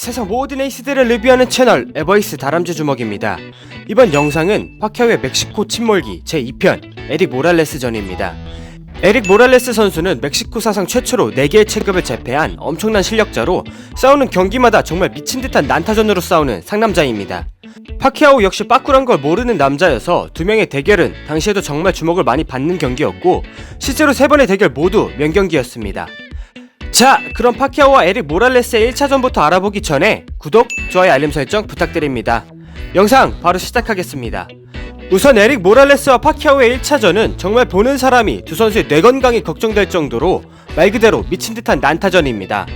세상 모든 에이스들을 리뷰하는 채널 에버이스 다람쥐 주먹입니다. 이번 영상은 파키아오의 멕시코 침몰기 제2편 에릭 모랄레스 전입니다. 에릭 모랄레스 선수는 멕시코 사상 최초로 4개의 체급을 제패한 엄청난 실력자로 싸우는 경기마다 정말 미친듯한 난타전으로 싸우는 상남자입니다. 파키아오 역시 빠꾸란 걸 모르는 남자여서 두 명의 대결은 당시에도 정말 주목을 많이 받는 경기였고 실제로 3번의 대결 모두 명경기였습니다. 자, 그럼 파키아오와 에릭 모랄레스의 1차전부터 알아보기 전에 구독, 좋아요, 알림 설정 부탁드립니다. 영상 바로 시작하겠습니다. 우선 에릭 모랄레스와 파키아오의 1차전은 정말 보는 사람이 두 선수의 뇌 건강이 걱정될 정도로 말 그대로 미친듯한 난타전입니다.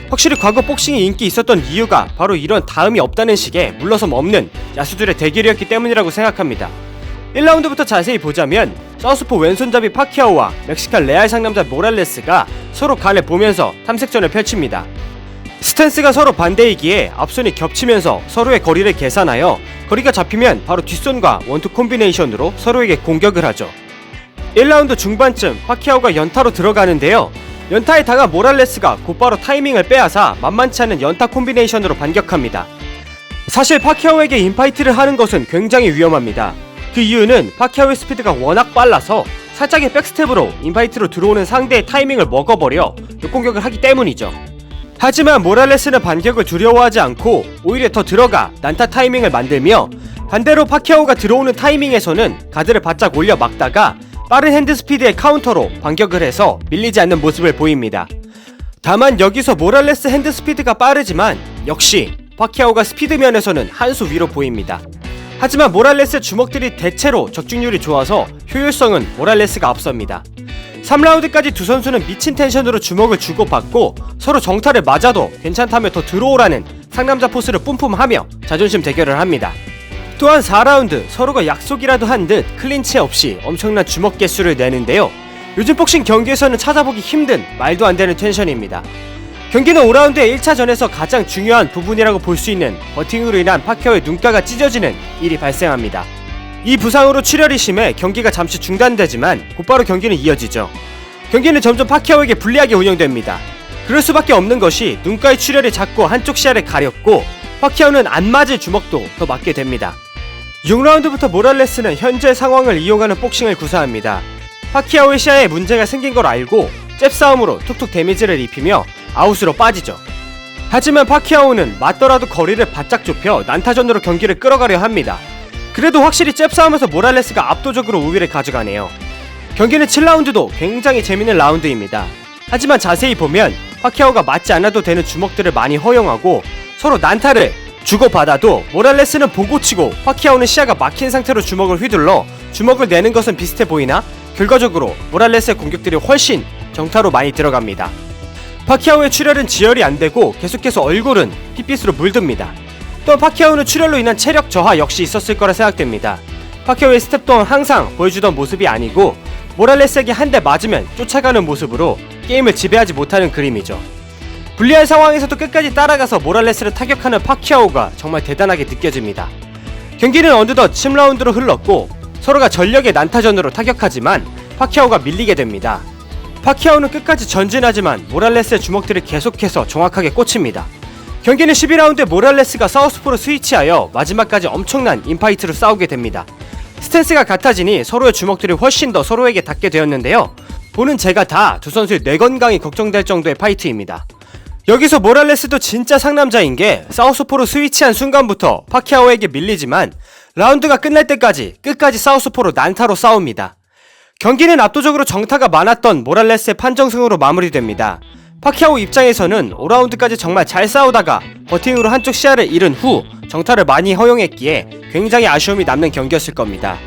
확실히 과거 복싱이 인기 있었던 이유가 바로 이런 다음이 없다는 식의 물러섬 없는 야수들의 대결이었기 때문이라고 생각합니다. 1라운드부터 자세히 보자면 사우스포 왼손잡이 파키아오와 멕시칸 레알 상남자 모랄레스가 서로 간을 보면서 탐색전을 펼칩니다. 스탠스가 서로 반대이기에 앞손이 겹치면서 서로의 거리를 계산하여 거리가 잡히면 바로 뒷손과 원투 콤비네이션으로 서로에게 공격을 하죠. 1라운드 중반쯤 파키아오가 연타로 들어가는데요. 연타에 당한 모랄레스가 곧바로 타이밍을 빼앗아 만만치 않은 연타 콤비네이션으로 반격합니다. 사실 파키아오에게 인파이트를 하는 것은 굉장히 위험합니다. 그 이유는 파키아오의 스피드가 워낙 빨라서 살짝의 백스텝으로 인파이트로 들어오는 상대의 타이밍을 먹어버려 역공격을 하기 때문이죠. 하지만 모랄레스는 반격을 두려워하지 않고 오히려 더 들어가 난타 타이밍을 만들며 반대로 파키아오가 들어오는 타이밍에서는 가드를 바짝 올려 막다가 빠른 핸드 스피드의 카운터로 반격을 해서 밀리지 않는 모습을 보입니다. 다만 여기서 모랄레스 핸드 스피드가 빠르지만 역시 파키아오가 스피드 면에서는 한 수 위로 보입니다. 하지만 모랄레스의 주먹들이 대체로 적중률이 좋아서 효율성은 모랄레스가 앞섭니다. 3라운드까지 두 선수는 미친 텐션으로 주먹을 주고받고 서로 정타를 맞아도 괜찮다며 더 들어오라는 상남자 포스를 뿜뿜하며 자존심 대결을 합니다. 또한 4라운드 서로가 약속이라도 한 듯 클린치 없이 엄청난 주먹 개수를 내는데요. 요즘 복싱 경기에서는 찾아보기 힘든 말도 안 되는 텐션입니다. 경기는 5라운드의 1차전에서 가장 중요한 부분이라고 볼 수 있는 버팅으로 인한 파키아오의 눈가가 찢어지는 일이 발생합니다. 이 부상으로 출혈이 심해 경기가 잠시 중단되지만 곧바로 경기는 이어지죠. 경기는 점점 파키아오에게 불리하게 운영됩니다. 그럴 수밖에 없는 것이 눈가의 출혈이 자꾸 한쪽 시야를 가렸고 파키아오는 안 맞을 주먹도 더 맞게 됩니다. 6라운드부터 모랄레스는 현재 상황을 이용하는 복싱을 구사합니다. 파키아오의 시야에 문제가 생긴 걸 알고 잽 싸움으로 툭툭 데미지를 입히며 아웃으로 빠지죠. 하지만 파키아오는 맞더라도 거리를 바짝 좁혀 난타전으로 경기를 끌어가려 합니다. 그래도 확실히 잽 싸움에서 모랄레스가 압도적으로 우위를 가져가네요. 경기는 7라운드도 굉장히 재밌는 라운드입니다. 하지만 자세히 보면 파키아오가 맞지 않아도 되는 주먹들을 많이 허용하고 서로 난타를 주고받아도 모랄레스는 보고치고 파키아오는 시야가 막힌 상태로 주먹을 휘둘러 주먹을 내는 것은 비슷해 보이나 결과적으로 모랄레스의 공격들이 훨씬 정타로 많이 들어갑니다. 파키아오의 출혈은 지혈이 안되고 계속해서 얼굴은 핏빛으로 물듭니다. 또한 파키아오는 출혈로 인한 체력 저하 역시 있었을 거라 생각됩니다. 파키아오의 스텝 또한 항상 보여주던 모습이 아니고 모랄레스에게 한 대 맞으면 쫓아가는 모습으로 게임을 지배하지 못하는 그림이죠. 불리한 상황에서도 끝까지 따라가서 모랄레스를 타격하는 파키아오가 정말 대단하게 느껴집니다. 경기는 어느덧 10라운드로 흘렀고 서로가 전력의 난타전으로 타격하지만 파키아오가 밀리게 됩니다. 파키아오는 끝까지 전진하지만 모랄레스의 주먹들이 계속해서 정확하게 꽂힙니다. 경기는 12라운드에 모랄레스가 사우스포로 스위치하여 마지막까지 엄청난 인파이트로 싸우게 됩니다. 스탠스가 같아지니 서로의 주먹들이 훨씬 더 서로에게 닿게 되었는데요. 보는 제가 다 두 선수의 뇌 건강이 걱정될 정도의 파이트입니다. 여기서 모랄레스도 진짜 상남자인 게 사우스포로 스위치한 순간부터 파키아오에게 밀리지만 라운드가 끝날 때까지 끝까지 사우스포로 난타로 싸웁니다. 경기는 압도적으로 정타가 많았던 모랄레스의 판정승으로 마무리됩니다. 파키아오 입장에서는 5라운드까지 정말 잘 싸우다가 버팅으로 한쪽 시야를 잃은 후 정타를 많이 허용했기에 굉장히 아쉬움이 남는 경기였을 겁니다.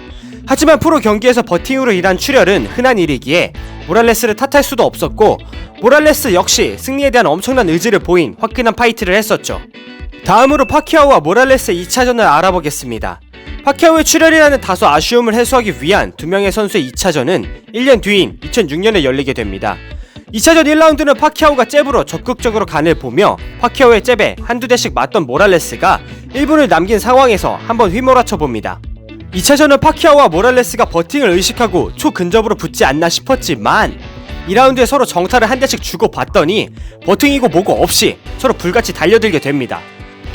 하지만 프로 경기에서 버팅으로 인한 출혈은 흔한 일이기에 모랄레스를 탓할 수도 없었고 모랄레스 역시 승리에 대한 엄청난 의지를 보인 화끈한 파이트를 했었죠. 다음으로 파키아오와 모랄레스의 2차전을 알아보겠습니다. 파키아오의 출혈이라는 다소 아쉬움을 해소하기 위한 두 명의 선수의 2차전은 1년 뒤인 2006년에 열리게 됩니다. 2차전 1라운드는 파키아오가 잽으로 적극적으로 간을 보며 파키아오의 잽에 한두 대씩 맞던 모랄레스가 1분을 남긴 상황에서 한번 휘몰아쳐 봅니다. 2차전은 파키아오와 모랄레스가 버팅을 의식하고 초근접으로 붙지 않나 싶었지만 2라운드에 서로 정타를 한 대씩 주고받더니 버팅이고 뭐고 없이 서로 불같이 달려들게 됩니다.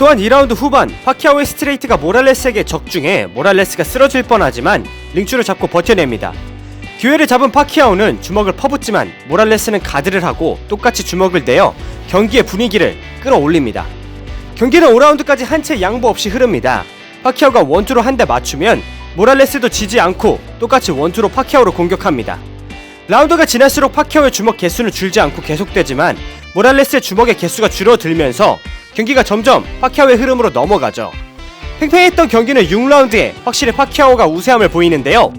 또한 2라운드 후반 파키아오의 스트레이트가 모랄레스에게 적중해 모랄레스가 쓰러질 뻔하지만 링줄을 잡고 버텨냅니다. 기회를 잡은 파키아오는 주먹을 퍼붓지만 모랄레스는 가드를 하고 똑같이 주먹을 내어 경기의 분위기를 끌어올립니다. 경기는 5라운드까지 한 채 양보 없이 흐릅니다. 파키아오가 원투로 한 대 맞추면 모랄레스도 지지 않고 똑같이 원투로 파키아오를 공격합니다. 라운드가 지날수록 파키아오의 주먹 개수는 줄지 않고 계속되지만 모랄레스의 주먹의 개수가 줄어들면서 경기가 점점 파키아오의 흐름으로 넘어가죠. 팽팽했던 경기는 6라운드에 확실히 파키아오가 우세함을 보이는데요.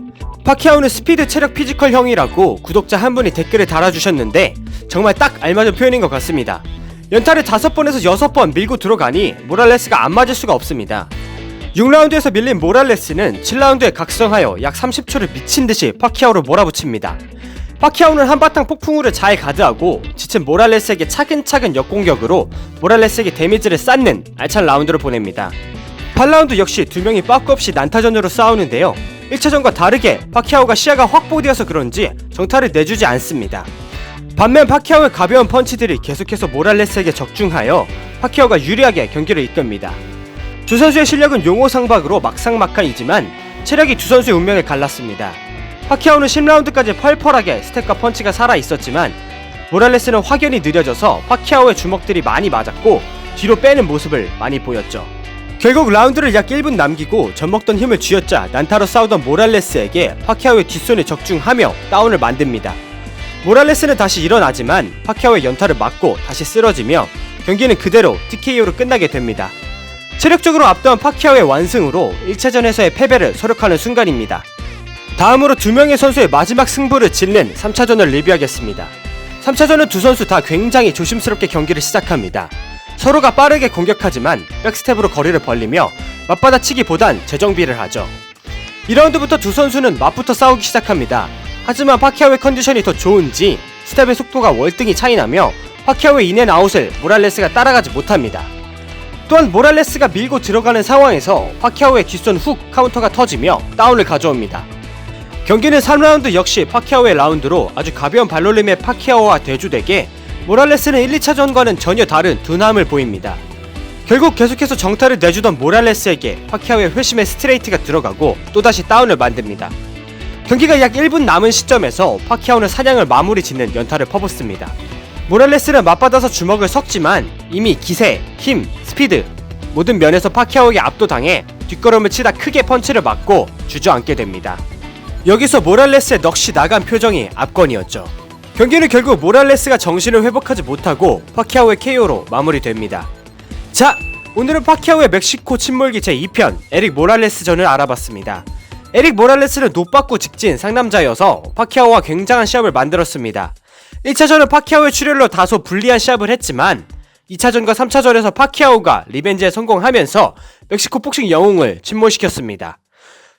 파키아오는 스피드 체력 피지컬형이라고 구독자 한 분이 댓글을 달아주셨는데 정말 딱 알맞은 표현인 것 같습니다. 연타를 5번에서 6번 밀고 들어가니 모랄레스가 안 맞을 수가 없습니다. 6라운드에서 밀린 모랄레스는 7라운드에 각성하여 약 30초를 미친듯이 파키아오를 몰아붙입니다. 파키아오는 한바탕 폭풍우를 잘 가드하고 지친 모랄레스에게 차근차근 역공격으로 모랄레스에게 데미지를 쌓는 알찬 라운드를 보냅니다. 8라운드 역시 두 명이 빠꾸 없이 난타전으로 싸우는데요. 1차전과 다르게 파키아오가 시야가 확보되어서 그런지 정타를 내주지 않습니다. 반면 파키아오의 가벼운 펀치들이 계속해서 모랄레스에게 적중하여 파키아오가 유리하게 경기를 이끕니다. 두 선수의 실력은 용호상박으로 막상막하이지만 체력이 두 선수의 운명을 갈랐습니다. 파키아오는 10라운드까지 펄펄하게 스텝과 펀치가 살아있었지만 모랄레스는 확연히 느려져서 파키아오의 주먹들이 많이 맞았고 뒤로 빼는 모습을 많이 보였죠. 결국 라운드를 약 1분 남기고 젖먹던 힘을 쥐어짜 난타로 싸우던 모랄레스에게 파키아오의 뒷손을 적중하며 다운을 만듭니다. 모랄레스는 다시 일어나지만 파키아오의 연타를 맞고 다시 쓰러지며 경기는 그대로 TKO로 끝나게 됩니다. 체력적으로 압도한 파키아오의 완승으로 1차전에서의 패배를 소력하는 순간입니다. 다음으로 두 명의 선수의 마지막 승부를 짓는 3차전을 리뷰하겠습니다. 3차전은 두 선수 다 굉장히 조심스럽게 경기를 시작합니다. 서로가 빠르게 공격하지만 백스텝으로 거리를 벌리며 맞받아치기보단 재정비를 하죠. 2라운드부터 두 선수는 맞부터 싸우기 시작합니다. 하지만 파키아오의 컨디션이 더 좋은지 스텝의 속도가 월등히 차이나며 파키아오의 인앤아웃을 모랄레스가 따라가지 못합니다. 또한 모랄레스가 밀고 들어가는 상황에서 파키아오의 뒷손 훅 카운터가 터지며 다운을 가져옵니다. 경기는 3라운드 역시 파키아오의 라운드로 아주 가벼운 발놀림의 파키아오와 대조되게 모랄레스는 1, 2차전과는 전혀 다른 둔함을 보입니다. 결국 계속해서 정타를 내주던 모랄레스에게 파키아오의 회심의 스트레이트가 들어가고 또다시 다운을 만듭니다. 경기가 약 1분 남은 시점에서 파키아오는 사냥을 마무리 짓는 연타를 퍼붓습니다. 모랄레스는 맞받아서 주먹을 섞지만 이미 기세, 힘, 스피드 모든 면에서 파키아오에게 압도당해 뒷걸음을 치다 크게 펀치를 맞고 주저앉게 됩니다. 여기서 모랄레스의 넋이 나간 표정이 압권이었죠. 경기는 결국 모랄레스가 정신을 회복하지 못하고 파키아오의 KO로 마무리됩니다. 자, 오늘은 파키아오의 멕시코 침몰기 제2편 에릭 모랄레스전을 알아봤습니다. 에릭 모랄레스는 노빠꾸 직진 상남자여서 파키아오와 굉장한 시합을 만들었습니다. 1차전은 파키아오의 출혈로 다소 불리한 시합을 했지만 2차전과 3차전에서 파키아오가 리벤지에 성공하면서 멕시코 복싱 영웅을 침몰시켰습니다.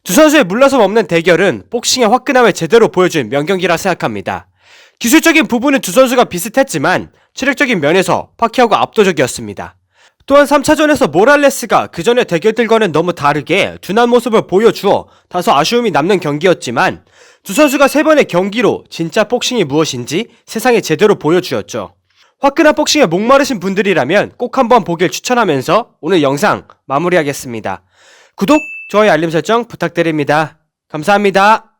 두 선수의 물러섬 없는 대결은 복싱의 화끈함을 제대로 보여준 명경기라 생각합니다. 기술적인 부분은 두 선수가 비슷했지만 체력적인 면에서 파키아오가 압도적이었습니다. 또한 3차전에서 모랄레스가 그전의 대결들과는 너무 다르게 둔한 모습을 보여주어 다소 아쉬움이 남는 경기였지만 두 선수가 3번의 경기로 진짜 복싱이 무엇인지 세상에 제대로 보여주었죠. 화끈한 복싱에 목마르신 분들이라면 꼭 한번 보길 추천하면서 오늘 영상 마무리하겠습니다. 구독, 좋아요, 알림 설정 부탁드립니다. 감사합니다.